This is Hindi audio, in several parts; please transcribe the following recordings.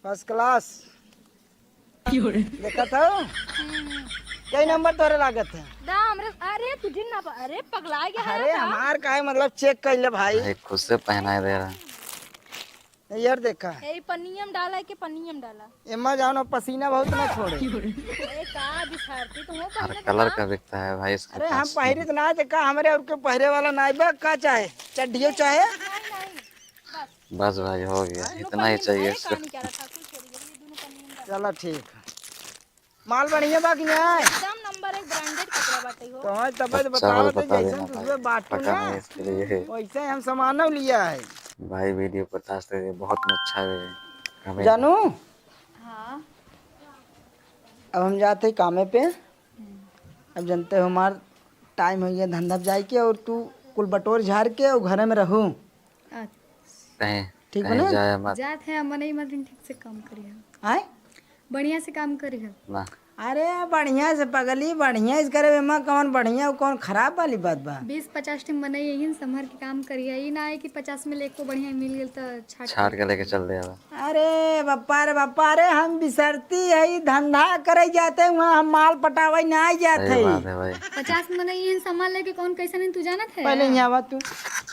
First class. देखा था कई नंबर तोरे लागत है। अरे तुझे ना अरे पगला गया है अरे हमार का है मतलब चेक कर ले भाई। भाई खुद से पहनाए दे रहा यार देखा ए पन्नियम डाला है कि पन्नियम डाला एम्मा जाओ ना पसीना बहुत ना छोड़े। ए का बिछाड़ती तुम हर पहले कलर का बिकता है भाई इसके अरे हम पास। पहिरे तो ना देखा हमारे और के पहरे वाला ना बा का चाहे चड्डियो चाहे। नहीं बस बस भाई हो गया, दोनों इतना ही पन्नियम चाहिए अरे इसको। का नहीं कह रहा था कुछ छोड़ ये दोनों पन्नियम डाला चलो ठीक है। माल बढ़िया बाकी है एकदम नंबर 1 ब्रांडेड कपड़ा बाटे हो तो तब तो अच्छा बस बताओ तो बता जैसे देना भाई, दूसरे बाटू पका ना नहीं इसके लिए। वैसे हम सामान लिया है। भाई वीडियो पचास दे बहुत अच्छा है हमें। जानू हां अब हम जाते हैं कामे पे। अब जानते हो हमार टाइम हो गया धंधा पे जाए के और तू कुल बटोर झाड़ के और घर में रहूं कहीं ठीक कहीं बने जाए मत जात है मने मदन ठीक से काम करिए, आए। बढ़िया से काम करिए। ना। अरे बढ़िया से पगली बढ़िया इस करे में कौन बढ़िया और कौन खराब वाली बात बा। 20-50 टीम मने यही संभर के काम करिए, ई ना है कि 50 में लेको बढ़िया मिल गेल तो छाट छाड़ के लेके चल दे अब। अरे बाप्पा अरे हम बिसरती है धंधा करे जाते वहाँ हम माल पटावे ना जाते सही बात है भाई। 50 में नहीं यही सामान लेके कौन कैसे नहीं तू जानत है। पहले यहाँ बात तू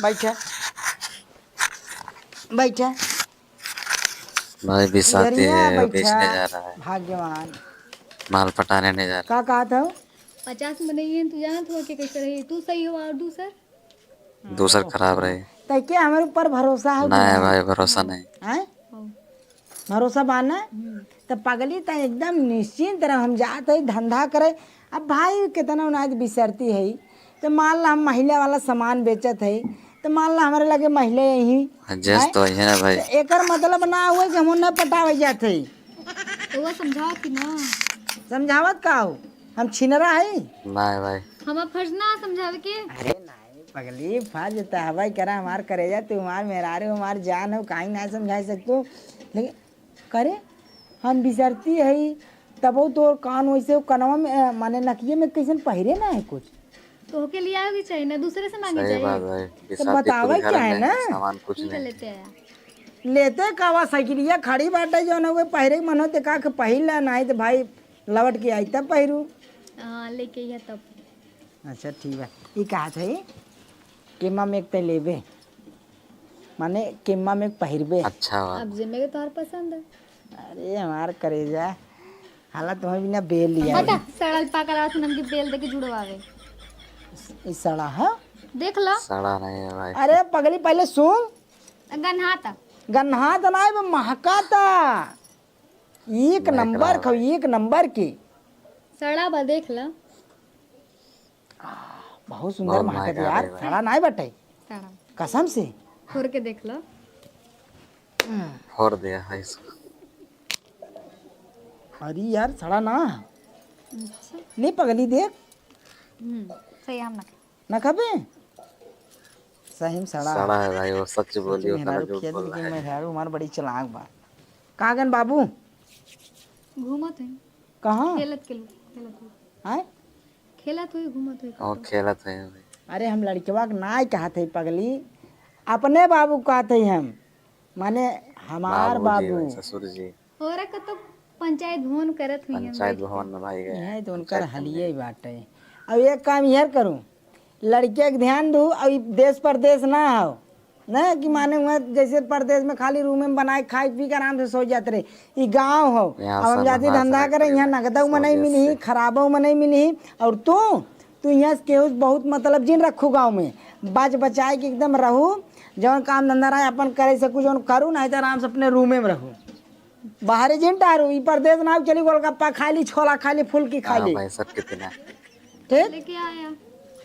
बैठा बैठा भाई बिसाती इधरिया है, बैठा बेचने जा रहा है, भाग्यवान माल पटाने नहीं जा रहा। का कहा था 50 में नहीं यही तू जानत हो कि कैसे रही तू सही हो और दूसर दूसर खराब रहे। तो क्या हमारे ऊपर भरोसा है नहीं भाई भरोसा नहीं। हैं भरोसा बाना तो पगली तो एकदम निश्चिंत रह हम जाते है धंधा करे। अब भाई कितना उनाज बिसरती है तो मान ला हम महिला वाला सामान बेचत है तो मान ला हमारे लगे महिला यही जेंस तो है ना भाई। तो एकर मतलब ना हुआ कि हम न पटावे जाते तो वो समझाओ कि ना समझावत का हो हम छिनरा है। नहीं भाई हम फर्ज ना समझावे के। अरे नहीं पगली फर्ज तो हवाई करा हमार करेजा तू हमार मेहरारे हमार जान हो कहीं ना समझा सकतो लेकिन करे हम बिसरती है तबो तो कान वैसे कनवा में माने नकिए में कैसे पहिरे ना है कुछ तो होके लिए आओगे चाहिए ना दूसरे से मांगे सही बात चाहिए। भाई। तो बिसाती बतावे खुद घर क्या है में ना सामान कुछ ठीक है नहीं। लेते आया लेते कावा साइकिलिया खड़ी बाटे जो ना वो पहिरे के मन होते का के पहिला नहीं तो भाई लौट के आई तब पहिरू। हाँ लेके ये तब अच्छा ठीक है ये कहा था केमा में एक ते लेबे माने केमा में पहिरबे। अच्छा बात। अब जिम्मे के तोहर पसंद है। अरे हमार करेजा हालत तुम्हें बिना बेल लिया हटा सड़ल पाकल आथ नम की बेल दे के जुड़वावे इस सड़ा है। देख लो सड़ा नहीं है भाई। अरे पगली पहले सुन गन्हाता गन्हा तो ना है महका था एक महक नंबर रहा खो एक नंबर की सड़ा बा देख लो बहुत सुंदर बहुत महकत महका यार रही है। सड़ा नहीं बटे सड़ा कसम से। खोर के देख लो फोड़ दिया है इसको। अरे यार सड़ा ना अच्छा नहीं पगली देख सही हम ना ना खबे सही में सड़ा सड़ा है भाई, वो सच बोली होता ना मेहरारू जो खेत बोल लेकिन रहा है। मेहरारू हमार बड़ी चालाक बा। कहाँ गन बाबू घूमत है कहाँ आए खेलत हुई घूमत हुई और खेलत है भाई। अरे हम लड़कवा के ना कहत है पगली अपने बाबू कहते हैं हम माने हमार बाबू जी बाबू भाई, ससुर जी। और का तो पंचायत भवन करत हुई हम पंचायत भवन में भाई गए। यही तो उनकर हलिये ही बाटे। अब एक काम यह करूँ लड़के के ध्यान दूँ अब ई देश परदेश ना हो ना कि माने हुआ जैसे परदेश में खाली रूम में बनाए खाई पी के आराम से सो जाते रहे ये गाँव हो। यहाँ अब हम सब जाते हाथ धंधा रख करें के यहाँ नगदऊ में नहीं स्वदेश मिली से। खराबों में नहीं मिली और तू यहाँ से केहू बहुत मतलब जिन रखू गाँव में बच बचाए के एकदम रहू जौन काम धंधा रहे अपन करे सकूँ जौन करूँ नहीं तो आराम से अपने रूमे में रहूँ बाहरी जिन टारू ई परदेश ना चली गोलगप्पा खा ली छोला खा ली फुल्की खा हाँ ली भाई सब कितना। ठीक लेके आया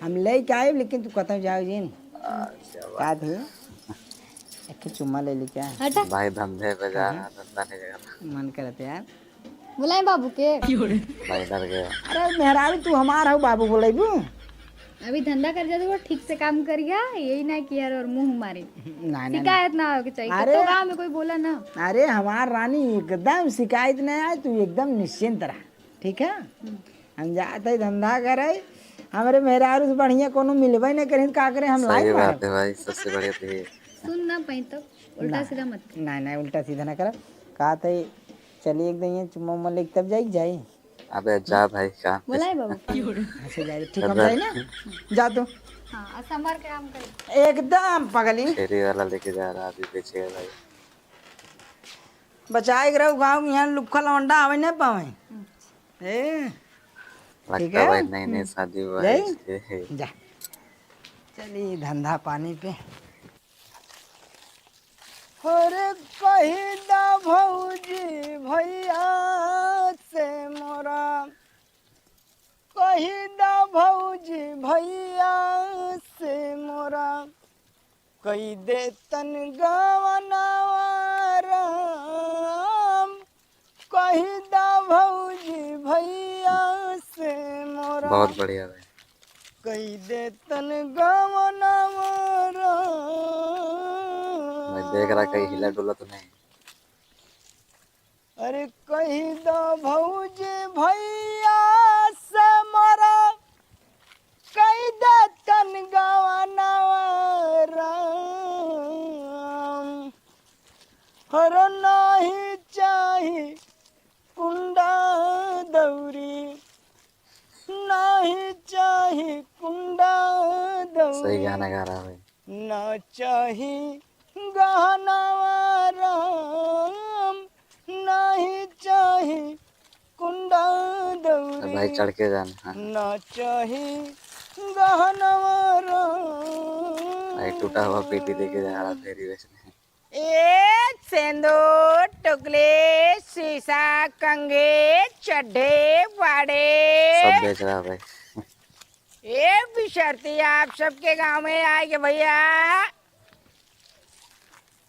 हम ले के आए लेकिन तू कतम जाओ जिन का थे एक चुम्मा ले ली क्या हटा भाई धंधे पे जा रहा, धंधा नहीं कर रहा। मन करते यार। बुलाए बाबू के भाई डर गया। अरे मेहरारू तू हमार हो बाबू बोलेबू अभी धंधा कर जाते वो ठीक से काम करिया यही ना कि यार और मुंह मारे नहीं शिकायत ना हो के चाहिए अरे- तो गांव में कोई बोला ना अरे हमार रानी एकदम शिकायत नहीं आए तू एकदम निश्चिंत रह ठीक है। हम जाते धंधा करे हमारे मेहरारू से बढ़िया कोनो मिलबे नहीं करें का करे हम सही लाई बात मारब। है भाई, सबसे बढ़िया तो ये। सुन ना पाई तो उल्टा सीधा मत नहीं नहीं उल्टा सीधा ना कर कहा था चलिए एकदम ये चुम्मा उम्मा लेके तब जाई जाए। अबे जा भाई काम पे। बोला है बाबू अच्छा जाए ठीक हम जाए ना जा तो हाँ और संभाल के काम करे। एकदम पगली फेरी वाला लेके जा रहा अभी बेचेगा भाई। बचाए के रहो गाँव यहाँ लुक्खा लौंडा आवे नहीं पावे ए ठीक लगता है भाई नई नई शादी हुआ है जाई? इसके। जा चलिए धंधा पानी पे। अरे कही दा भौजी भैया से मोरा कही दा भौजी भैया से मोरा कही दे तन गवनावा राम कही दा भौजी भैया से मोरा बहुत बढ़िया भाई। कही दे तन गवनावा मैं देख रहा कहीं हिला डुला तो नहीं। अरे कही दो भौजी भैया से मोरा कही दे तन गवनावा राम हर नहीं चाही कुंडा दौरी नहीं चाही कुंडा सही दौरी गाना गा रहा भाई। ना चाही गहनावा राम नहीं चाही कुंडा तो दौरी भाई चढ़ के जाना। हाँ। ना चाही गहनावा भाई राम टूटा हुआ पेटी लेके जा रहा फेरी बेचने। ए सिंदूर टुकले शीशा कंगे चड्ढे सब वाड़े बेच रहा भाई। ए बिशर्ती आप सबके गांव में आएंगे भैया।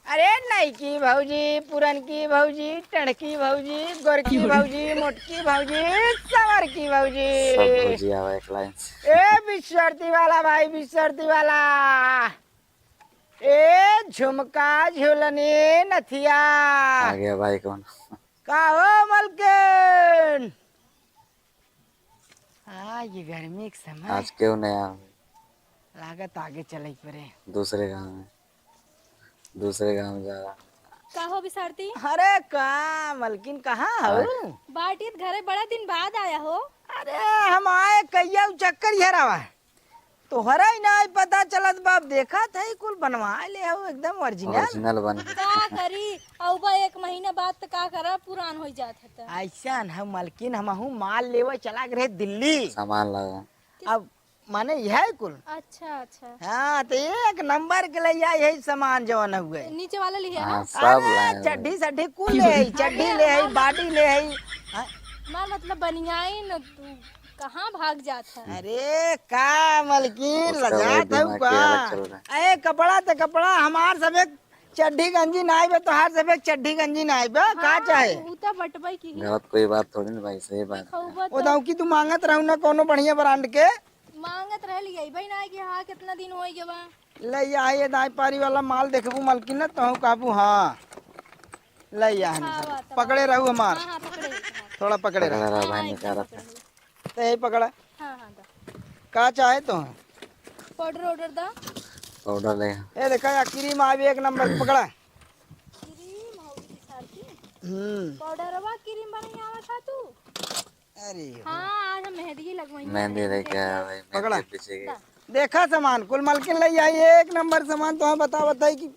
अरे नईकी भौजी पुरनकी भौजी टड़की भौजी गोरकी भौजी मोटकी भौजी सवर की सब भौजी भुजिया भाई एक लाइन से। ए बिशर्ती वाला भाई बिशर्ती वाला ए झुमका झुलनी नथिया आ गया भाई कौन। का हो मलकिन ये गर्मी के समय आज क्यों नहीं आया लागत आगे चले पड़े। दूसरे गांव में जा रहा। का हो बिसारती अरे का मलकिन कहाँ हो? बाटित घरे बड़ा दिन बाद आया हो। अरे हम आए कहिया चक्कर हरावा तो हरा ही ना पता चलत बाप देखा था कुल बनवा ले हो एकदम ओरिजिनल ओरिजिनल बन। का करी औबा एक महीना बाद तो का करा पुरान हो जात है त। ऐसा हम मलकिन हम माल लेवे चला गए दिल्ली सामान लगा। अब माने यह कुल अच्छा अच्छा हाँ तो एक नंबर के लिए यही सामान जवन हुए नीचे वाला लिया हाँ ना सब लाए अरे भाई। चड्ढी सड्ढी कुल ले आई चड्ढी ले आई बाटी ले आई हाँ? मां मतलब बनियाई न तू कहाँ भाग जात है। अरे का मलकिन उसका लजा भाई था दिमाग के अलग चल रहा ए कपड़ा तो कपड़ा हमार सब एक चड्ढी गंजी ना आई बे तो हर सब एक चड्ढी गंजी ना आई बे का चाहे ऊ तो बटबई की गलत कोई बात थोड़ी ना भाई सही बात है। खौबत ओ दाऊ की तू मांगत रहू ना कोनो बढ़िया ब्रांड के मांगत रह लिया भाई ना कि हाँ कितना दिन हो गया बा। ले आई दाई पारी वाला माल देखबू मलकिन ना तो कहबू हाँ ले आई हाँ, पकड़े रहू हमार हाँ पकड़े थोड़ा पकड़े पकड़ रह रहा भाई निकाल रहा था। तो यही पकड़ा हाँ हाँ दा का चाहे तो पाउडर ऑर्डर दा पाउडर ले ए देखा या क्रीम आवी एक नंबर पकड़ा क्रीम होगी बिसारती हम्म पाउडर वा क्रीम बनाई आवा था तू। अरे हाँ आज हम मेहंदी लगवाई मेहंदी लेके आया भाई पकड़ा। मेहंदी पीछे गई। देखा सामान कुल मलकिन ले आई एक नंबर सामान तो बता बताई कि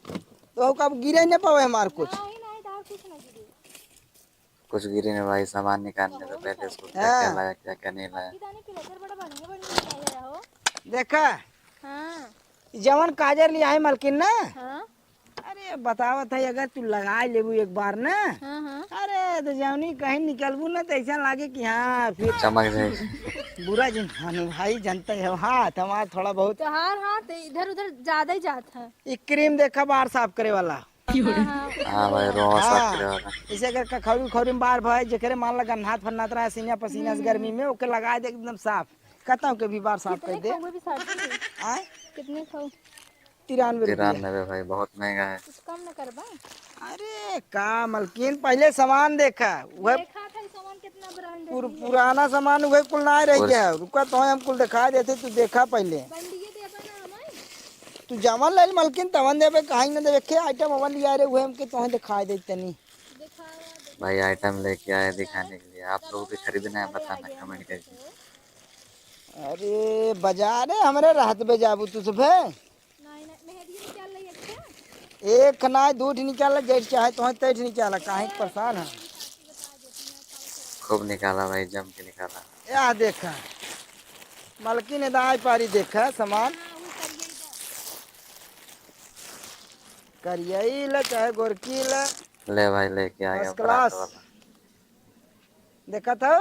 तो कब गिरे न पावे हमार कुछ नहीं नहीं दा कुछ नहीं गिरी। कुछ गिरी ने भाई सामान निकालने तो पहले उसको क्या क्या हाँ। लाया क्या क्या नहीं लाया। इदानी के लेकर बड़ा बढ़िया बढ़िया चाहिए रहो। देखा हाँ जवन काजर लिया है मलकिन ना हाँ अरे बतावत है अगर तू लगा लेबू एक बार ना हाँ हाँ अरे तो जवनी कहीं निकलबू ना तो ऐसा लागे कि हाँ फिर चमक जाएगी। बुरा जिन भाई जानते हो हाथ हमारा थोड़ा बहुत तो हाँ तो इधर उधर ज्यादा ही जात है। ये क्रीम देखा बार साफ करे वाला हाँ हाँ भाई रोआ साफ हाँ करे वाला। इसे अगर खौरी खौरी में बार भाई जकरे मान लगा हाथ फन्नात रहा सीना पसीना से गर्मी में ओके लगा दे एकदम साफ कहता हूँ कि भी बार साफ कर दे खाऊंगे भी साथ आए कितने खाऊ 93 रुपया 93 भाई बहुत महंगा है। कुछ कम न करबा। अरे का मलकिन पहले सामान देखा वह देखा था ये सामान कितना ब्रांड पुराना सामान वही कुल ना रह गया रुका तो हम कुल दिखा देते तू देखा पहले बंडिये दे बना हमें। तू जमन ले मलकिन तवन देबे कहीं ना देबे के आइटम अवन लिया रे हुए हमके तो दिखा दे तनी दिखा भाई आइटम लेके आए दिखाने के लिए। आप लोग भी खरीदना है बताना कमेंट करके। अरे बाजार है हमारे रात में जाबू तू सुबह नहीं नहीं मेहंदी निकाल रही है क्या? एक ना दूध निकाल जेठ चाहे तो तेठ निकाल काहे के परेशान है। खूब निकाला भाई, जम के निकाला। या देखा मलकी ने दाई पारी देखा सामान करियई ले चाहे गोरकी ले ले भाई लेके आ गया फर्स्ट ब्रांड क्लास वाला। देखा था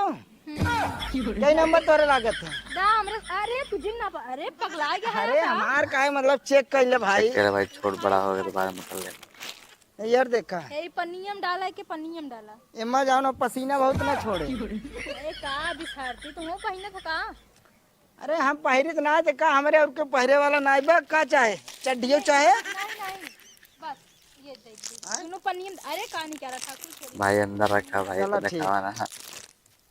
कई नंबर तोरे लागत है। दा हमरे अरे तुझे ना अरे पगला गया है अरे हमार काहे मतलब चेक कर ले भाई चेक करे भाई, छोट बड़ा हो गया तो बाद में कर लेना। यार देखा ए पन्नियम डाला है कि पन्नियम डाला? एमा जाओ ना पसीना बहुत ना छोड़े। ए का बिसारती तुम पहिने था का? अरे हम पहिरे ना देखा हमारे और के पहरे वाला ना बा का चाहे चड्डियो चाहे नहीं नहीं बस ये देख दे दोनों पन्नियम अरे का निकाला था कुछ भाई अंदर रखा भाई, चलो तो ठीक। दिखावाना।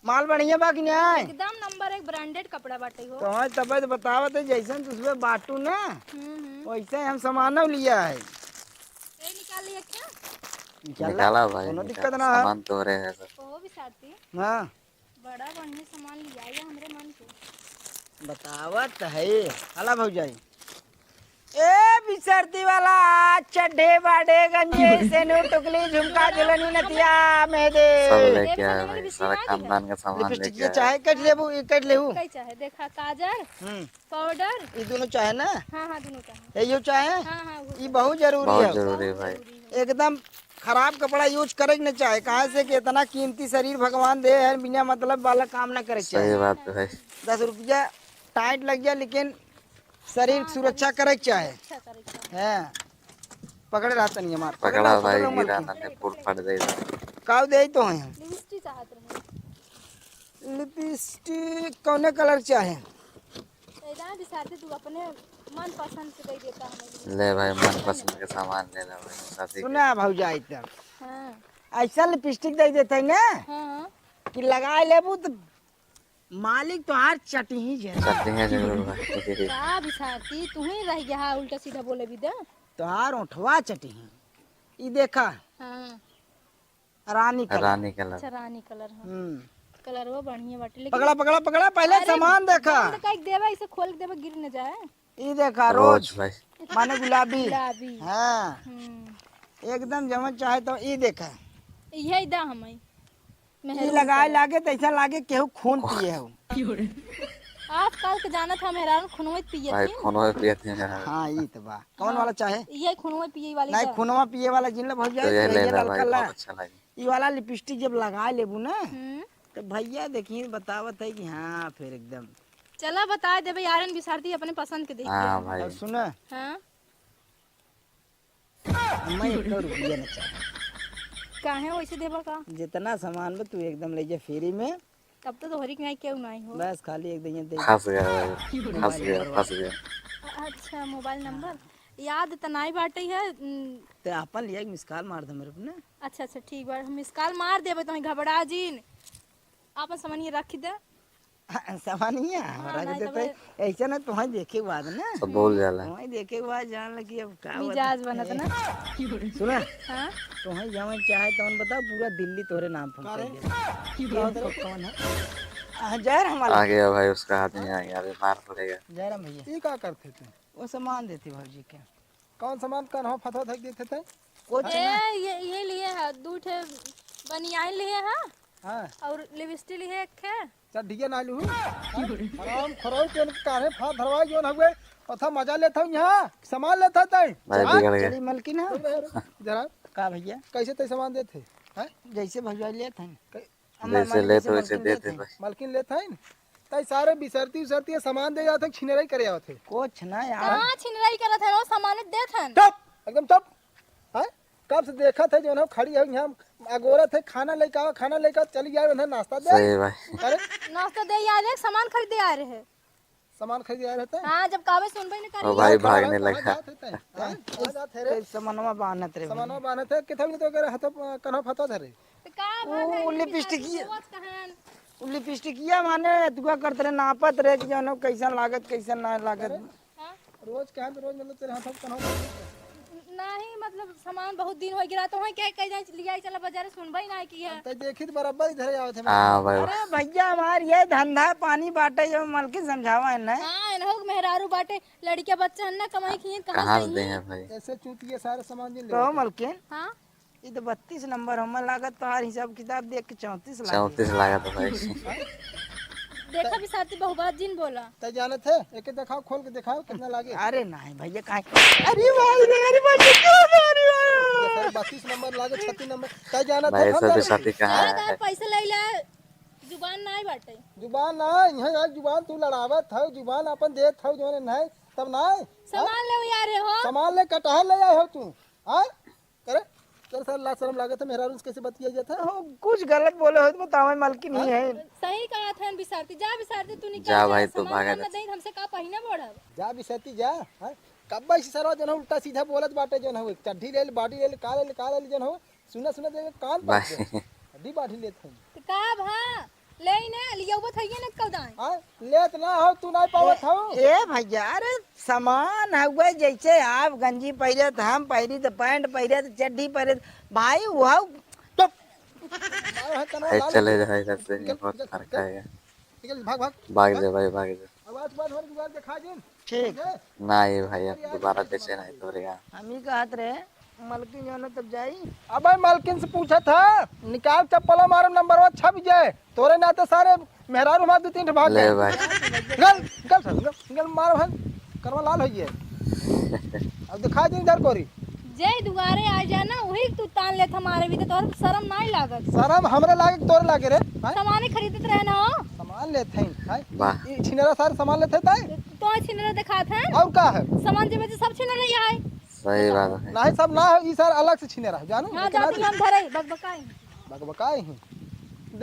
माल बढ़िया बा कि नहीं एकदम नंबर 1 ब्रांडेड कपड़ा बाटे हो। तो है तब तो बतावत है जैसन तुझे बाटू ना हम्म। वैसे हम सामान लिया है। ए निकाल लिया क्या? निकाला भाई, कोनो निकाला। दिक्कत ना है। सामान तो रहे हैं सब। ओ बिसारती हाँ बड़ा बढ़िया सामान लिया है हमरे मन के। बतावत है हला भौजाई ए बिसरती वाला चड्ढे बाडे गंजे सेनूर टुकली झुमका झुलनी नथिया मेहदे सब ए, लेके आए पहले भाई, वाली सारा बिस्किट खानदान का सामान लिपस्टिक लेके ये आए। चाहे कट लेबू ये कट लेबू कई चाहे देखा काजल पाउडर ये दोनों चाहे ना हाँ हाँ दोनों चाहे ये चाहे हाँ हाँ वो ये बहुत जरूरी बहुत है जरूरी है भाई। एकदम खराब कपड़ा यूज करे न चाहे कहाँ से कि इतना कीमती शरीर भगवान दे है बिना मतलब वाला काम ना करे सही चाहे। बात है भाई। 10 रुपया टाइट लग जाए लेकिन शरीर सुरक्षा करे के चाहे अच्छा करेगा। है पकड़े रहता नहीं हमार पकड़ा भाई, गिरा ना ने फूल फट जाएगा। काव दे तो है लिपस्टिक चाहत रहे लिपस्टिक कौने कलर चाहे ऐसा बिसारती तू अपने मन पसंद से दे देता हमें। ले भाई, मन पसंद के सामान ले ला भाई, साथी के। सुना भौजाई तब हाँ ऐसा लिपस्टिक दे देते ना हाँ कि लगा लेबू तो मालिक तो हार चटी ही जाए चटनी है जरूर भाई। का बिसारती तू ही रह गया उल्टा सीधा बोले भी दे। तो हार उठवा चटी ही ये देखा हाँ रानी कलर रानी कलर। अच्छा रानी कलर हाँ कलर वो बढ़िया बाटे लेकिन पकड़ा पकड़ा पकड़ा पहले सामान देखा बंद काहे देवे इसे खोल के देवे गिर न जाए। ये देखा रोज रोज भाई। माने गुलाबी गुलाबी हाँ एकदम जमन चाहे तो ये देखा यही दा हमें ये मेहरून लगाए लागे तो ऐसा लागे केहू खून पिए हो आज कल के जाना था मेहरान खुनवे पिए भाई थी फोनो में पियते हैं। हाँ ये तो बा कौन वाला चाहे ये खुनवे पिए वाली नहीं दा। खूनवा पिए वाला जिन भर तो जाए ये तो ले ये ला ललका भाई, ला बहुत अच्छा लगे। ये वाला लिपस्टिक जब लगा लेबू ना हम्म। तो भैया देखिए बतावत है कि हाँ फिर एकदम चला बता देवे यारन बिसारती अपने पसंद के देख हाँ भाई। और सुना हाँ मैं 1 रुपया न चाहे काहे वैसे देवा का जितना सामान बा तू एकदम ले जा फ्री में तब तो तोहरी के नहीं क्यों नहीं हो। बस खाली एक दिन दे फंस गया भाई, फंस गया फंस गया। अच्छा मोबाइल नंबर याद तो नहीं बाटे है तो अपन लिया मिस कॉल मार दे मेरे को ना अच्छा अच्छा ठीक बा हम मिस कॉल मार देबे तो घबरा जीन आपन सामान रख दे। सामान ही है हमारा नहीं के तो देते ऐसा ना तुम्हें देखे के बाद ना सब भूल जाला। तुम्हें देखे के बाद जान लगी अब का मिजाज बनत ना। सुना हाँ तुम्हें जवन चाहे तो बताओ पूरा दिल्ली तोरे नाम फोन कर दे कौन है जयराम हमारा आ गया भाई, उसका आदमी आ गया, अभी मार पड़ेगा। जयराम भैया ये का करते थे? वो सामान देती भाजी के कौन सामान कन्हा फतवा थक देते थे? कुछ ये लिए है दूठे बनियान लिए है हाँ और लिपस्टिक लिए एक है। चढ़िए ना लू आराम खरो के काहे फाड़ धरवा जोन हवे पथा मजा लेता हूं यहाँ सामान लेता तै भाई बिगड़ गया। चली मलकिन है जरा का भैया कैसे तै सामान देते हैं? जैसे भैया ले थे जैसे ले तो वैसे देते भाई। मालकिन लेता है तै सारे बिसरती उसरती सामान दे जाते छिनराई करे जाते कुछ ना यार कहाँ छिनराई करत है वो सामान देत हन। टप एकदम टप है कब से देखा था जो ना खड़ी है यहाँ अगोरत है खाना लेके आओ खाना लेके आओ चली जाए उन्हें नाश्ता दे सही भाई। अरे नाश्ता दे यार एक सामान खरीदे आ रहे हैं। सामान खरीद आया रहता है हाँ जब कावे सुनबे न ओ करी भाई भागने लगा। जाते रे सामानवा बांधत रे सामानो बाने थे किथे तो करे हाथ कन्हा फतवा धरे तो का वो लिपस्टिक रोज कहन वो लिपस्टिकिया माने दुआ करत रे नापत रे कि जानो कैसन लागत कैसन ना लागत हाँ? रोज कहाँ पे रोज मतलब तेरे हाथ कन्हा नहीं मतलब सामान बहुत दिन हो गिरा तो वहाँ क्या कह जाए लिया चला बाजार सुनबई ना की है तो देखी तो बराबर इधर ही आवत है हाँ भाई अरे भैया हमार ये धंधा पानी बाटे जो मलकिन समझावा है ना। हाँ इन्हों मेहरारू बाटे लड़के बच्चा है ना कमाई खिए कहाँ कहाँ से से देंगे भाई। ऐसे चूतिए सारे सामान जिन तो मलकिन हाँ ये तो 32 नंबर हमें लागत तोहार हिसाब किताब देख के 34 लाख 34 लगा था भाई। देखा भी साथी बहुबात जिन बोला तो जाने थे एक दिखाओ खोल के दिखाओ कितना लागे अरे नहीं भैया काहे अरे भाई रे अरे भाई क्यों मारी ये सारे 32 नंबर लागे 36 नंबर तो जाना भाई थे सब साथी कहाँ यार है। पैसा ले ले जुबान ना बाटे जुबान ना यहाँ आज जुबान तू लड़ावत हो जुबान अपन देत हो जो नहीं तब ना सामान ले यार हो सामान ले कटहल ले आए हो तू हाँ करे चल सर ला शर्म लागत है मेरा रूस कैसे बतिया जाता है हो कुछ गलत बोले हो तो बताओ मलकिन ही है। सही कहा था बिसारती जा बिसारती तू निकल जा भाई, तू सामान भागा ना दे हमसे का पहिना बढ़ब जा बिसती जा हाँ कब भाई सर जन हो उल्टा सीधा बोलत बाटे जन हो चड्ढी ले बाडी ले काले जन हो सुना सुना दे कान पर भाई हड्डी बाडी लेत हूं तो का भा ले ना लियो वो थइए ना कौदान हाँ लेत ना हो तू नहीं पावत हो ए भैया अरे सामान हुआ जैसे आप गंजी पहरे तो हम पहरी तो पैंट पहरे तो चड्डी पहरे भाई वह तो भाई चले जाए इधर से बहुत फर्क आएगा। निकल भाग भाग भाग जा भाई भाग जा। आवाज बात हो जुगाड़ के खा जिन ठीक ना ये भाई अब दोबारा बेचे नहीं तोड़ेगा। हम ही कहत रहे मलकिन जो है तब जाई अब मालकिन से पूछा था निकाल चप्पल मारो नंबर वन छप जाए तोरे नाते सारे मेहरारू हमारे दो तीन भाग ले गए भाई गल गल सर गल मारो भाई करवा लाल हो गए अब दिखा दी इधर कोरी जय दुआरे आ जाना वही तू तान ले हमारे भी तो तोर शर्म नहीं लागत शर्म हमरे लागे कि तोरे लागे रे हाँ? सामान खरीदत रहना हो सामान लेते हैं वाह। ये छिनेरा सारे सामान लेते हैं तो छिनरा दिखात है और का है सामान जे में सब छिनरा यहाँ है सही बात है। नहीं सब ना हो ये सारे अलग से छिनेरा है जानू हां जाती हम धरे बकबकाई बकबकाई ही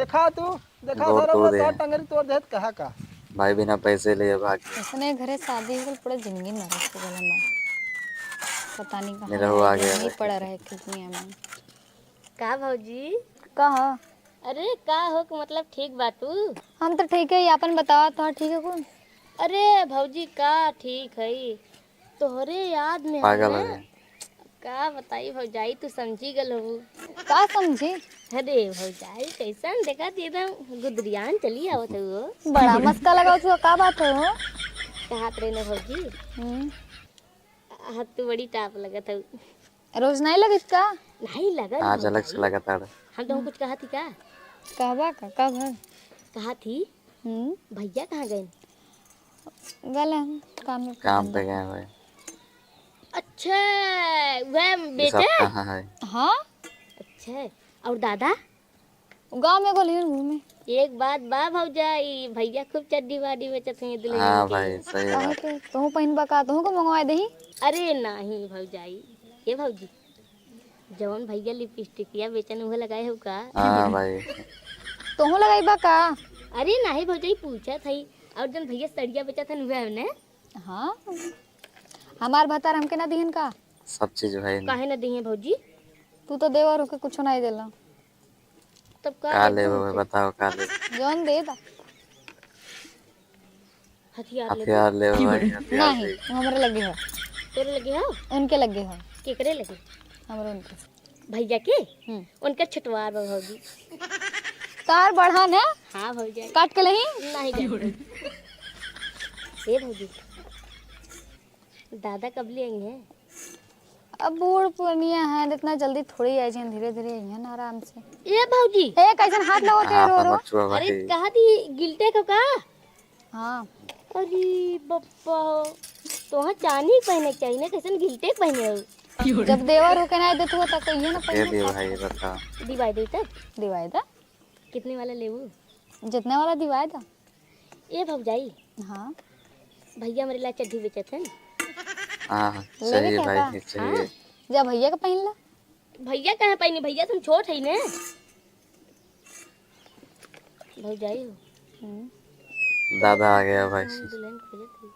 देखा तू देखा गोड़ सारा तोड़ अपना दे। तोड़ टंगरी तोड़ देत कहा का भाई बिना पैसे लिए भाग गए। इसने घरे शादी हो गई पूरा जिंदगी नरक हो गया ना पता नहीं मेरा वो आ गया नहीं पड़ा रहे कितनी में का भौजी कहा अरे का हो कि मतलब ठीक बा तू हम तो ठीक है अपन बतावा तो ठीक है कौन अरे भौजी का ठीक है तोहरे याद में पागल है हो ना? गए। का बताई भौजाई तू समझी गल हो का समझी अरे भौजाई कैसन देखा थी एकदम गुदरियान चली आवत है वो बड़ा मस्का लगा उसको का बात है वो कहत रहे ना भौजी हाथ तो बड़ी टाप लगत है रोज नहीं लगे का नहीं लगा आज अलग से लगा था। हम तो कुछ कहा थी का कहवा का कब है कहा थी भैया कहाँ गए गले हम काम में काम पे गए भाई। अच्छा वह ये सब बेटे कहाँ है। हाँ अच्छा और दादा गांव में गोली घूमे एक बात बा भौजाई भैया खूब चड्डी वाडी बेचत हैं दुल्हन हाँ के। भाई सही बात। के तू पहन बका तू को मंगवाए दही अरे नहीं भौजाई ये भौजी जवन भैया लिपस्टिकिया बेचन उहे लगाए हो का हाँ भाई तू लगाई बका अरे नहीं भौजाई पूछा थी और जन भैया सड़िया बेचा था उहे ने हाँ हमार भतार हमके ना दिहन का सब चीज भाई काहे न दिए भौजी तू तो देवर होके कुछ नहीं देला तब का का ले भाई बताओ का ले। जौन दे दा हथियार ले हथियार ले भाई हथियार नहीं ले। वो हमारे लगे है तोरे लगे हो उनके लगे है केकरे लगे हमारे उनके भैया के उनका छटवार बा भौजी तार बढ़ान है हाँ भौजाई काट के नहीं नहीं जाती। ए भौजी दादा कब ले आई हैं अब बूढ़ पुरनिया है इतना जल्दी थोड़ी आई हैं धीरे धीरे आई हैं आराम से ए भौजी ए कैसन हाथ लगाते हाँ रो रो मचुआ अरे भाई। कहा थी गिलटे को का हाँ अरे बप्पा तोहा चांदी पहने के चाहिए ना कैसन गिलटे पहने हो जब देवर होके ना देत हुआ तब कहिए ना दे पहले दिए भाई बता। दिवाई दे तब दिवाई दा कितने वाला लेबू जितने वाला दिवाई दा ए भौजाई हाँ भैया मेरे ला चड्डी बेचत हैं हाँ लेवे चाहिए क्या भाई चाहिए। जब भैया का पहन ला भैया कहाँ पहनी भैया तुम छोट है ने भौजाई हो दादा आ गया भाई। दुल्हन खोजत है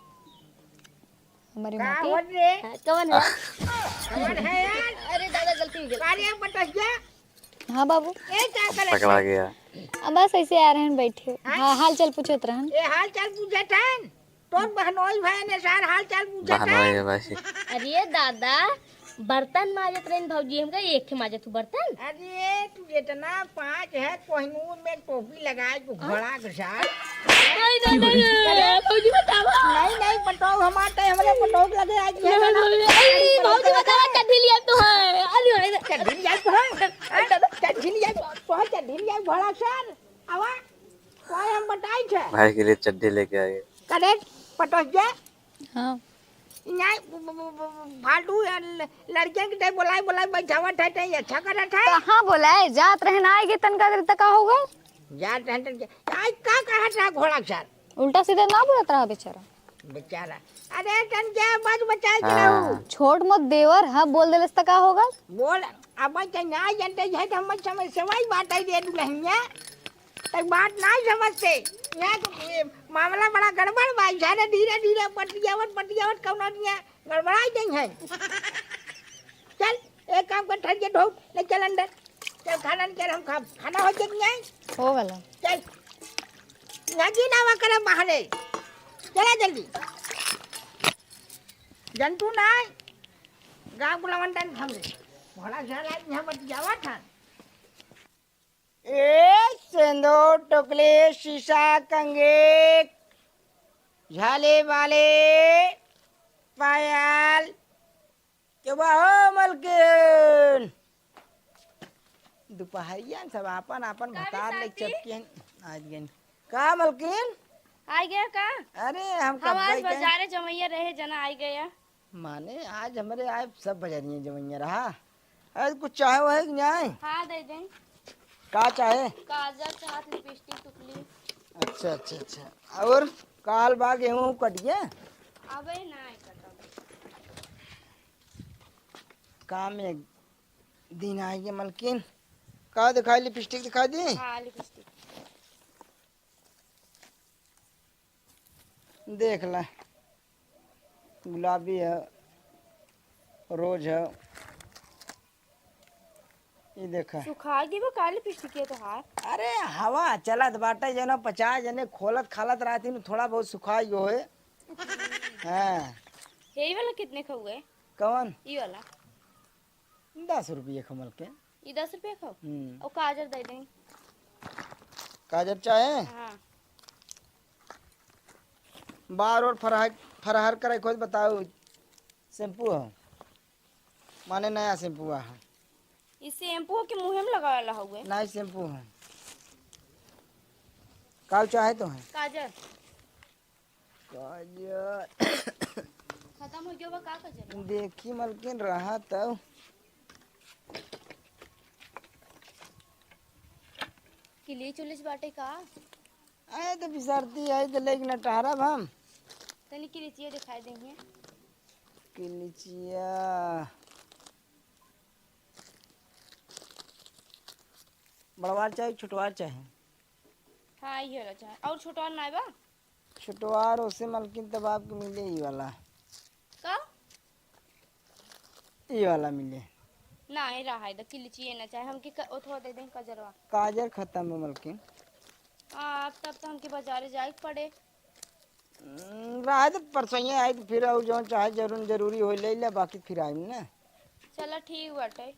हमारी माँ की हाँ, कौन है अरे दादा गलती हो गई हाँ बाबू पकड़ा गया। अब बस ऐसे आ रहे हैं बैठे हाँ हाल चाल पूछत रहन ए हाल चाल पूछत हन तोर बहनोई भाई ने सार हाल चाल पूछत बहनोई है भाई। अरे दादा बर्तन माजत रहे भौजी हमका एक ठे माजत हूँ बर्तन। अरे तू इतना 5 है कोहिनूर में टोपी लगाए तू घोड़ा के साथ। नहीं भौजी बतावा। नहीं पटोग हमारे हमरे पटोग लगे आज ये भौजी बतावा चड्ढी लिया तो है। अरे चढ़िल जाए चढ़िल जाए घोड़ा सर आवा कोई हम बताई छे भाई के लिए चड्डी लेके आए। करेक्ट पटोग जा हाँ फालतू लड़कियन के बोलाई बैठावट है तई अच्छा करत है। कहाँ बोला है जात रहना आएगी तनका देर तक होगा। यार टहन आज का कहत रहा घोड़ा सर उल्टा सीधा ना बोलत रहा बेचारा। बेचारा अरे तन क्या बात बचाए के रहू छोड़ मत देवर हाँ बोल देलस तक होगा। बोल अब तो ना जानते है तो हम समझ सवाई बात है दे दुल्हनिया तक बात ना समझते यहाँ तो मामला बड़ा गड़बड़ भाई सारे धीरे धीरे पटियावट कौन दिया गड़बड़ाई गई है। चल एक काम कर ठहर के ढोक ले चल अंदर चल खाना निकल हम खा खाना हो जाए हो गला चल नगी ना करे बाहरे चला जल्दी जंतु ना गाँव बुलावन टन हमरे भोला झाला यहाँ पटियावट था ए सिंदूर टुकले शीशा कंगे झाले वाले पायल क्यों हो मलकिन दोपहरिया सब आपन आपन भतार ले चपकियन आज गन का मलकिन आ गया का अरे हम कब हम आज गए थे? बाजारे जमैया रहे जना आ गया। माने आज हमारे आए सब बजरिए जमैया रहा आज कुछ चाहे वो है कि नहीं हाँ दे दें का चाहे काजल चाहत लिपस्टिक टुकली। अच्छा और काल बा गेहूँ कट गया अबे ना कटब काम एक दिन आएगी मलकिन का दिखाई लिपस्टिक दिखा दी हाँ लिपस्टिक देख ला गुलाबी है रोज है ये देखा सुखा दी वो काली लिपस्टिक है तो हार। अरे हवा चलत बाटे जना 50 जने खोलत खालत रहती न थोड़ा बहुत सुखाई हो है हाँ यही वाला कितने का हुए कौन ये वाला 10 रुपये कमल के ये 10 रुपये का और काजल दे दें। काजर चाहे हाँ बार और फरहर करे खोज बताओ शैम्पू है माने नया शैम्पू है इस शैम्पू के मुँह में लगा वाला हुए नया शैम्पू है काल चाहे तो है काजल काजर खत्म हो गया वो का काजल देखी मलकिन रहा तब किली चुलिस बाटे का आए तो बिसरती है तो लेकिन टहरा हम तनी की लीचिया दिखाई देंगे कि लीचिया बड़वार चाहे छोटवार चाहे हाँ ये वाला चाहे और छोटा ना बा छोटवार उससे मलकिन तब आपको मिले ये वाला का ये वाला मिले ना ही रहा है तो की लीचिया ना चाहे हमके थोड़ा दे दें कजरवा काजर खत्म है मलकिन हाँ तब तो हमके बाजारे जाए के पड़े। रहा तो परसों आई तो फिर और जो चाहे जरूरी हो ले ले बाकी फिर आई ना चलो ठीक बाटे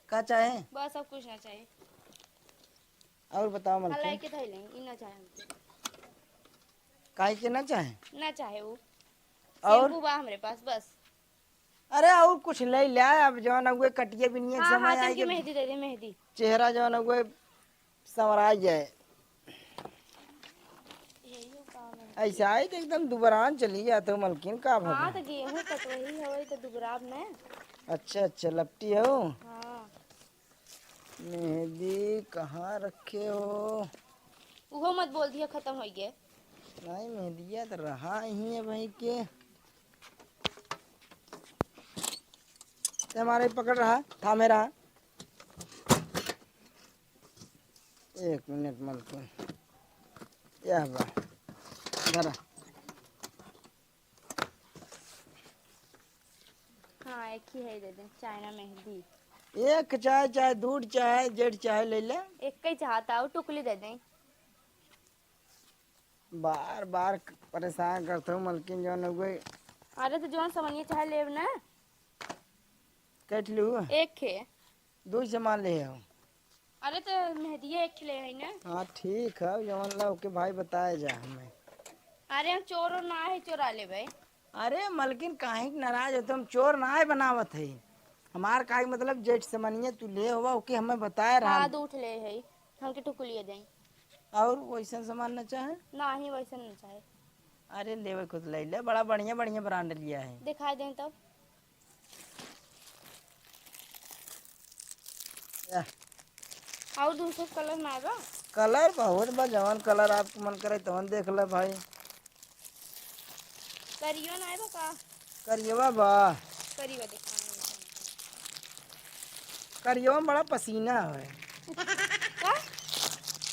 का चाहे बस अब कुछ ना चाहिए और बताओ हलाई मलकिन के धैले ई ना चाहे हमके काहे के ना चाहे ना चाहे वो और शैम्पू बा हमरे पास बस। अरे और कुछ ले ले अब जौन हुए कटिए भी नहीं हाँ समय हाँ आई तनकी मेहंदी दे दे मेहंदी चेहरा जौन हुए संवरा जाए ऐसा आई तो एकदम दुबरान चली जाते हो मलकिन का हाँ भगा तो गेहूं तो वही है तो दुबराब न अच्छा लपटी हो हाँ मेहंदी कहाँ रखे हो वो मत बोल दिया खत्म हो गया नहीं मेहंदिया तो रहा ही है भाई के तो हमारे पकड़ रहा थामे रहा एक मिनट मलकिन यह बा जरा हाँ एक ही है दे दे चाइना मेहंदी एक चाहे चाहे दूध चाहे जेठ चाहे ले ले एक ही चाहता हो टुकली दे दें बार बार परेशान करते हो मलकिन जौन हुए अरे तो जौन समझिए चाहे लेब ना कट लू एक खे। दो सामान ले आओ। अरे तो मेहदी एक खिले है ना। हाँ ठीक है जवन ला ओके भाई बताया जा हमें। अरे हम चोर और ना है चोरा ले भाई। अरे मलकिन काहे के नाराज हो तुम चोर ना है बनावत है हमार काहे मतलब जेठ समनिए तू ले होवा ओके हमें बताया रहा हाँ दो उठले है हमके टुकुलिए दें। और वैसा सामान न चाहे ना ही वैसे नहीं चाहे। अरे लेवे खुद ले ले बड़ा बढ़िया बढ़िया ब्रांड लिया है। दिखाई दें तब। या, और दूसरा कलर ना आएगा। कलर बहुत बा जवन कलर आपको मन करे तवन देख ले भाई। करियो ना आएगा का। करियवा बा करियो दिखाने करियवा में बड़ा पसीना है। का।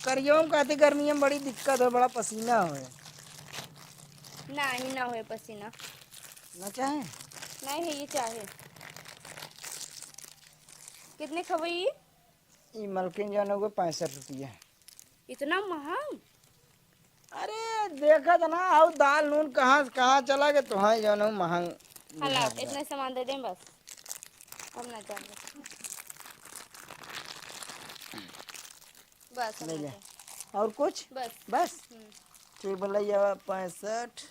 करियवा में कहते गर्मी में बड़ी दिक्कत है बड़ा पसीना है। ना ही ना हुए पसीना। न चाहे नहीं है ये चाहे। कितने खबई। ये मलकिन जवन होगा 65 रुपया। इतना महंग। अरे देखा था ना और दाल नून कहाँ से कहाँ चला गया तो हाँ जवन हो महंग हला इतना सामान दे दें बस। अब ना चाहिए बस ले अब ले ना चाहिए। और कुछ बस। बस ठीक बोला ये 65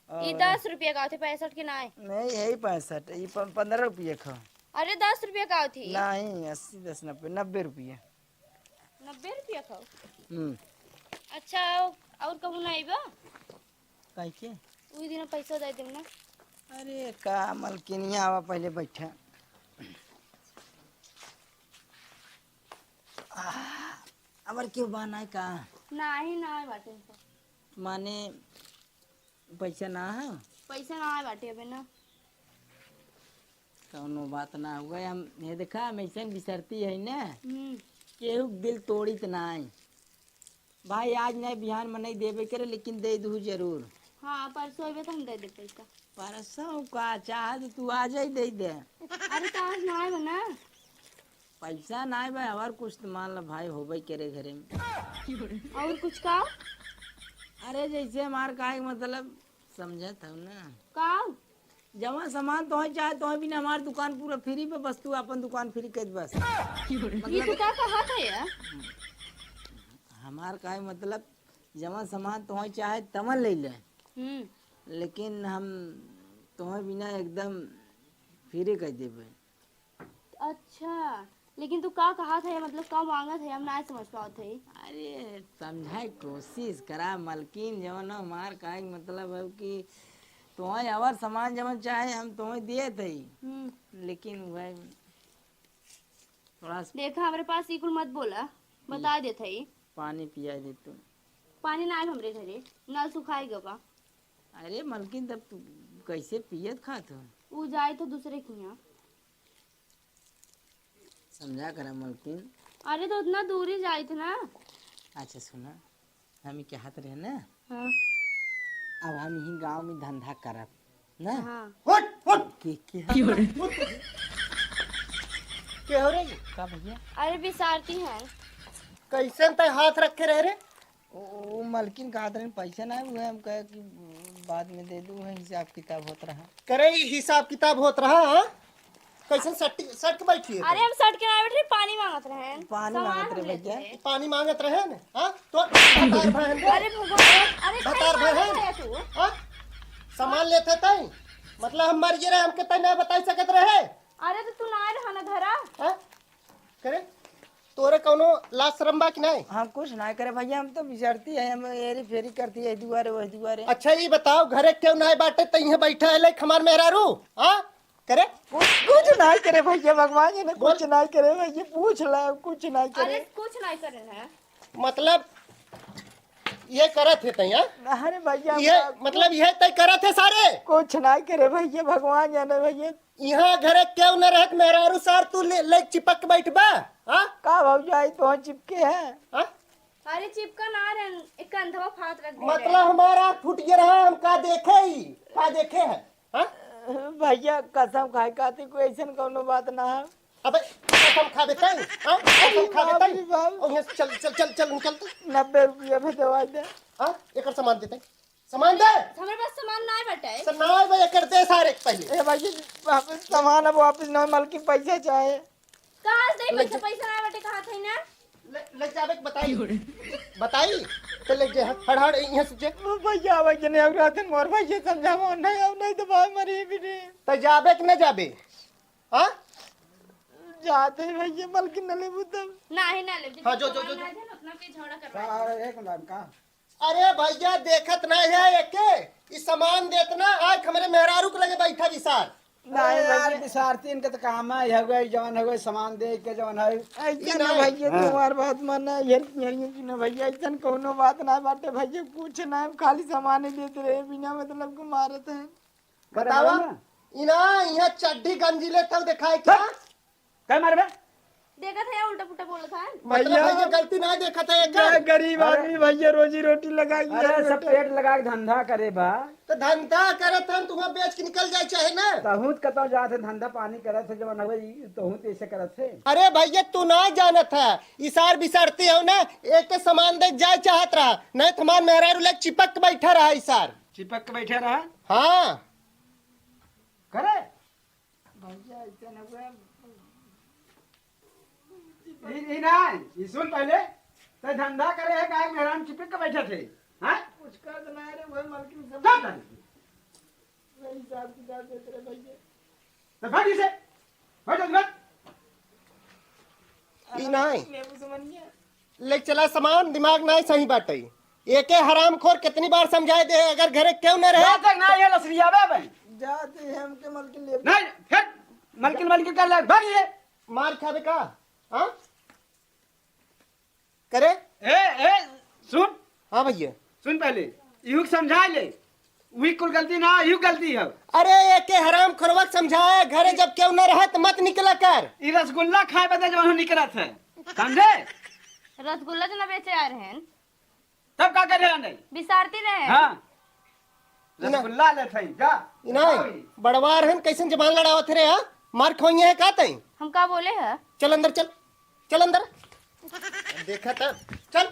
ये 10 रुपये का थे 65 के ना है। नहीं यही 65 ये 15 रुपये खा अरे 10 रुपये का थी। नहीं 80 10 90 रुपये 90 रुपये खाओ। हम्म अच्छा और कहूँ ना आइबा। काहे के उस दिन पैसा दे देम ना। अरे का मलकिनिया आवा पहले बैठा अमर क्यों बना है का ना ही ना है बाटे तो। माने पैसा ना है पैसा ना है बाटे अबे ना। कौनो बात ना हुआ हम ये देखा हम ऐसे बिसरती है ना हम्म। केहू के दिल तोड़ी तो ना है भाई आज नहीं बिहान में नहीं देवे करे लेकिन दे दू जरूर। हाँ परसों आइबे तो हम दे दे पैसा। परसों का चाह तो तू आज ही दे दे अरे तो आज ना आइबा ना। पैसा ना है भाई और कुछ तो मान लो भाई हो भाई करे घरे में और कुछ का। अरे जैसे हमार का मतलब समझा था ना का। जमा सामान तो है चाहे तो है भी ना हमारी दुकान पूरा फ्री पे बस तू अपन दुकान फ्री कर बस ये तो क्या कहा था यार। हमार का मतलब जमा सामान तो है चाहे तमन ले ले लेकिन हम तुम्हें बिना एकदम फ्री कर देवे। अच्छा लेकिन तू का कहा था मतलब का मांगा था हम ना समझ पाओ थे। अरे समझाए कोशिश करा मलकिन जवन हमार का मतलब है कि तुम्हें और सामान जमन चाहे हम तुम्हें दिए थे लेकिन वह थोड़ा देखा हमारे पास इकुल मत बोला बता दे था। पानी पिया दे तू। पानी ना आए हमरे घरे नल सुखाएगा बा। अरे मलकिन तब तू कैसे पियत खात हो वो जाए तो दूसरे के यहाँ। समझा करा मलकिन। अरे तो उतना दूर ही जाए थे ना। अच्छा सुना हम क्या हाथ रहे ना हाँ अब हम यही गांव में धंधा करब ना। हाँ के हो रे का भैया। अरे बिसारती हैं। कैसे तय हाथ रखे रह रे। वो मलकिन का हाथ में पैसा ना हुआ हम कहे कि बाद में दे दूँ हिसाब किताब होता रहा। करे हिसाब किताब होत रहा। हाँ कैसे सट के बैठी है। अरे हम सट के ना बैठ रहे पानी मांगत रहे हैं। पानी मांगत रहे भैया। पानी मांगत रहे न। हाँ तो भतार बहन रे। अरे भगवान अरे भतार बहन तू। हाँ सामान लेते तय मतलब हम मर रहे हमके तय नहीं बता सकत रहे। अरे तो तू ना रहा ना घरा। हाँ करे तोरे कौनो लाज शरम बा कि नहीं। हम कुछ ना करे भैया हम तो बिचरती है हम एरी फेरी करती है दुआरे वही दुआरे। अच्छा ये बताओ घरे क्यों नहीं बाटे तई है बैठा है लाइक हमार मेहरारू। हाँ करे कुछ ना करे भैया भगवान जी ने कुछ ना करे भैया पूछ ला कुछ ना करे। अरे कुछ नहीं करे हैं। मतलब ये करत है तई। अरे भैया ये मतलब ये तय करत है सारे। कुछ ना करे भैया भगवान जाने भैया। यहाँ घरे क्यों न रहत मेहरारू सार तू ले चिपक के बैठ बा। हाँ का भौजाई तो चिपके है। हाँ अरे चिपका ना रे एक कंधवा फाट रख दे। मतलब हमारा फुट गया रहा हम का देखे ही का देखे है। हाँ भैया कसम खाए खाती कोई ऐसा कोनो बात ना है। अबे कसम खा देता है। हाँ कसम खा देता है। और यहाँ से चल चल चल चल निकल तू। 90 रुपया में दवा दे। हाँ एक और सामान देते हैं। सामान दे हमारे पास सामान ना बटे सामान भाई करते सारे पहले ए भाई वापस सामान अब वापस ना मालकिन पैसे चाहे कहाँ से दे पैसा पैसा ना बटे कहाँ थे ना ले जावे के बताई बताई तो ले जे हड़ यहाँ से जे भैया भैया ने अब रात मोर भैया समझावा नहीं अब नहीं तो बात मरी भी नहीं तो जावे कि न जावे हाँ जाते भैया मालकिन न ले बुतम ना ही ना ले हाँ, जो उतना पे झगड़ा करवा एक मिनट का अरे भैया देखत नहीं है एके ई सामान देतना आज हमारे मेहरारू के लगे बैठा विसार नहीं यार विसारती इनका तो काम है हो गए जवान हो गए सामान दे के जवान है ऐसा ना भैया तुम्हार बात माना यार की ना भैया ऐसा कोनो बात ना बाटे भैया कुछ ना खाली सामान ही देते रहे बिना मतलब को मारते हैं बतावा इना यहाँ चड्डी गंजी ले तब दिखाए क्या क्या मारे बे देखा था या उल्टा पुल्टा बोला था मतलब भैया गलती नहीं देखा था एक क्या गरीब आदमी भैया रोजी रोटी लगाई अरे सब पेट लगा के धंधा करे बा तो धंधा करत हम तुम्हें बेच के निकल जाए चाहे ना तहूत कतो जात है धंधा पानी करत है जवान हो गए तहूत ऐसे करत है अरे भैया तू ना जानत है इसार बिसारती हो ना एक के सामान दे जाए चाहत रहा नहीं तुम्हार मेहरारू लग चिपक के बैठा रहा इसार चिपक के बैठे रहा हाँ करे भैया ऐसा ना हुआ ई नहीं ई सुन पहले तो धंधा करे है गाय मेहरान चिपक के बैठे थे हैं कुछ कर देना है रे वो मालकिन सब चल चल वही हिसाब किताब देते रहे भैया तो भाग इसे बैठ जा ई नहीं लेबू समझिए ले चला सामान दिमाग नहीं सही बाटे एके हरामखोर कितनी बार समझाए दे अगर घरे क्यों न रहे जा तक ना ये लसरिया बे जाते हैं हमके मालकिन लेबू नहीं फिर मलकिन कर ले भाग ये मार खावे का हाँ करे ए सुन हाँ भैया सुन पहले यू समझा ले वही कुल गलती ना यू गलती है अरे एके हराम खोरवक समझाए घरे जब क्यों न रहे तो मत निकला कर ई रसगुल्ला खाए बदे जब निकलत है समझे रसगुल्ला जो ना बेचे आ रहे हैं तब का करे नहीं बिसारती रहे हैं हां रसगुल्ला ले थई जा नहीं बड़वार हम कैसे जबान लड़ावत रे हाँ मार खोइए है का तई हम का बोले हैं चल अंदर चल चल अंदर देखा था चल